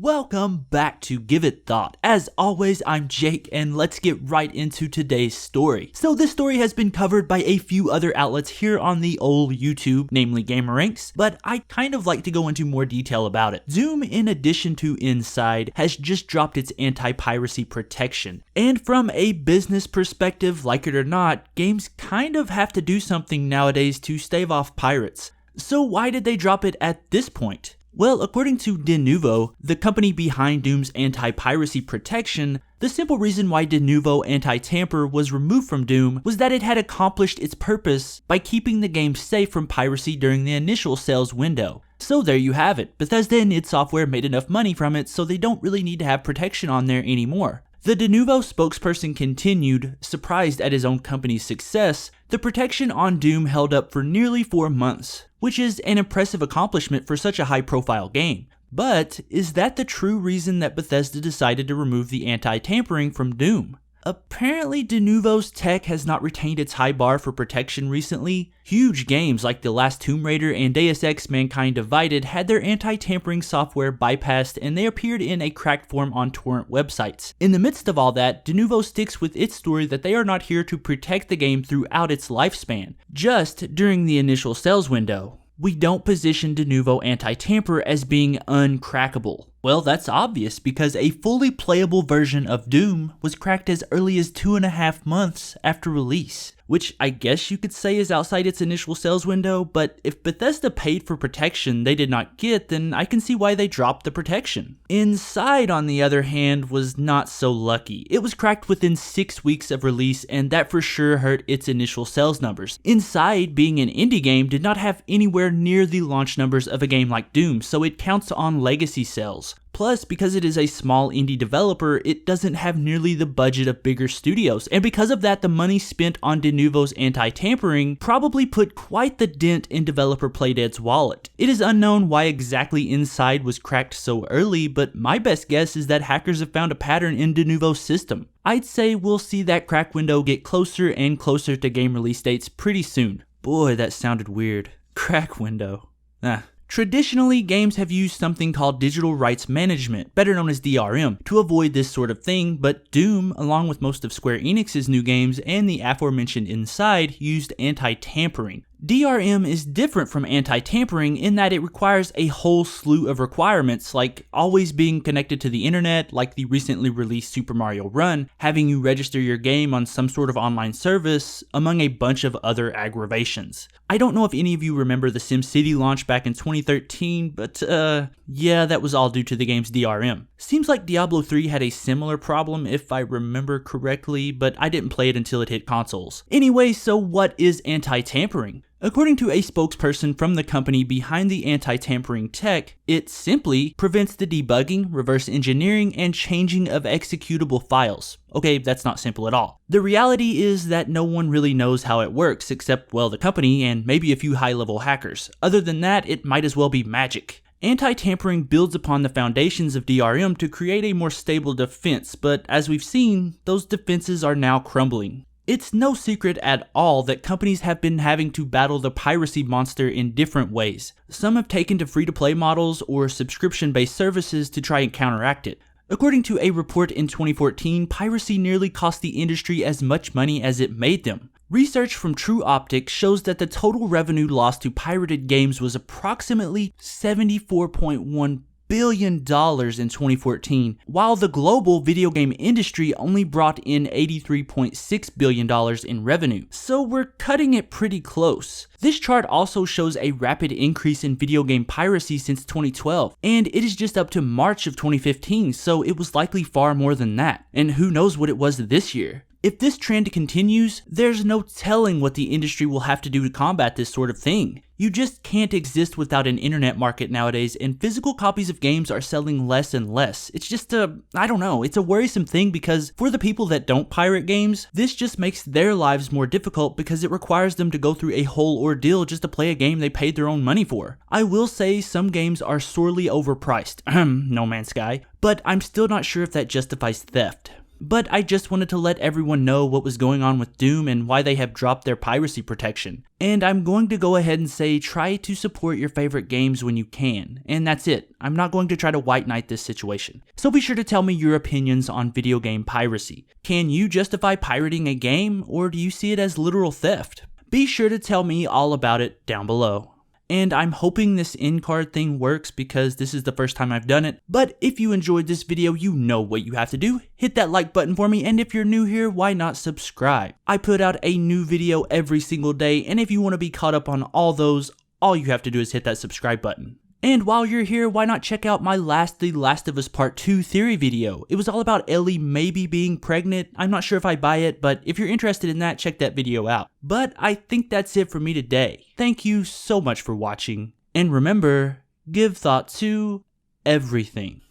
Welcome back to Give It Thought. As always, I'm Jake, and let's get right into today's story. So this story has been covered by a few other outlets here on the old YouTube, namely Gameranks, but I kind of like to go into more detail about it. Doom, in addition to Inside, has just dropped its anti-piracy protection. And from a business perspective, like it or not, games kind of have to do something nowadays to stave off pirates. So why did they drop it at this point? Well, according to Denuvo, the company behind Doom's anti-piracy protection, the simple reason why Denuvo Anti-Tamper was removed from Doom was that it had accomplished its purpose by keeping the game safe from piracy during the initial sales window. So there you have it. Bethesda and id Software made enough money from it, so they don't really need to have protection on there anymore. The Denuvo spokesperson continued, surprised at his own company's success, the protection on Doom held up for nearly 4 months, which is an impressive accomplishment for such a high-profile game. But is that the true reason that Bethesda decided to remove the anti-tampering from Doom? Apparently, Denuvo's tech has not retained its high bar for protection recently. Huge games like The Last Tomb Raider and Deus Ex Mankind Divided had their anti-tampering software bypassed, and they appeared in a cracked form on torrent websites. In the midst of all that, Denuvo sticks with its story that they are not here to protect the game throughout its lifespan, just during the initial sales window. We don't position Denuvo Anti-Tamper as being uncrackable. Well, that's obvious because a fully playable version of Doom was cracked as early as 2.5 months after release, which I guess you could say is outside its initial sales window, but if Bethesda paid for protection they did not get, then I can see why they dropped the protection. Inside, on the other hand, was not so lucky. It was cracked within 6 weeks of release, and that for sure hurt its initial sales numbers. Inside, being an indie game, did not have anywhere near the launch numbers of a game like Doom, so it counts on legacy sales. Plus, because it is a small indie developer, it doesn't have nearly the budget of bigger studios, and because of that, the money spent on Denuvo's anti-tampering probably put quite the dent in developer Playdead's wallet. It is unknown why exactly Inside was cracked so early, but my best guess is that hackers have found a pattern in Denuvo's system. I'd say we'll see that crack window get closer and closer to game release dates pretty soon. Boy, that sounded weird. Crack window. Traditionally, games have used something called digital rights management, better known as DRM, to avoid this sort of thing, but Doom, along with most of Square Enix's new games and the aforementioned Inside, used anti-tampering. DRM is different from anti-tampering in that it requires a whole slew of requirements, like always being connected to the internet, like the recently released Super Mario Run, having you register your game on some sort of online service, among a bunch of other aggravations. I don't know if any of you remember the SimCity launch back in 2013, but yeah, that was all due to the game's DRM. Seems like Diablo 3 had a similar problem if I remember correctly, but I didn't play it until it hit consoles. Anyway, so what is anti-tampering? According to a spokesperson from the company behind the anti-tampering tech, it simply prevents the debugging, reverse engineering, and changing of executable files. Okay, that's not simple at all. The reality is that no one really knows how it works except, well, the company and maybe a few high-level hackers. Other than that, it might as well be magic. Anti-tampering builds upon the foundations of DRM to create a more stable defense, but as we've seen, those defenses are now crumbling. It's no secret at all that companies have been having to battle the piracy monster in different ways. Some have taken to free-to-play models or subscription-based services to try and counteract it. According to a report in 2014, piracy nearly cost the industry as much money as it made them. Research from True Optics shows that the total revenue lost to pirated games was approximately $74.1 billion in 2014, while the global video game industry only brought in $83.6 billion in revenue. So we're cutting it pretty close. This chart also shows a rapid increase in video game piracy since 2012, and it is just up to March of 2015, so it was likely far more than that. And who knows what it was this year. If this trend continues, there's no telling what the industry will have to do to combat this sort of thing. You just can't exist without an internet market nowadays, and physical copies of games are selling less and less. It's just I don't know, it's a worrisome thing because for the people that don't pirate games, this just makes their lives more difficult because it requires them to go through a whole ordeal just to play a game they paid their own money for. I will say some games are sorely overpriced, No Man's Sky, but I'm still not sure if that justifies theft. but I just wanted to let everyone know what was going on with Doom and why they have dropped their piracy protection. And I'm going to go ahead and say try to support your favorite games when you can, and that's it. I'm not going to try to white knight this situation. So be sure to tell me your opinions on video game piracy. Can you justify pirating a game, or do you see it as literal theft? Be sure to tell me all about it down below. And I'm hoping this end card thing works because this is the first time I've done it. But if you enjoyed this video, you know what you have to do. Hit that like button for me, and if you're new here, why not subscribe? I put out a new video every single day, and if you want to be caught up on all those, all you have to do is hit that subscribe button. And while you're here, why not check out my The Last of Us Part 2 theory video? It was all about Ellie maybe being pregnant. I'm not sure if I buy it, but if you're interested in that, check that video out. But I think that's it for me today. Thank you so much for watching. And remember, give thought to everything.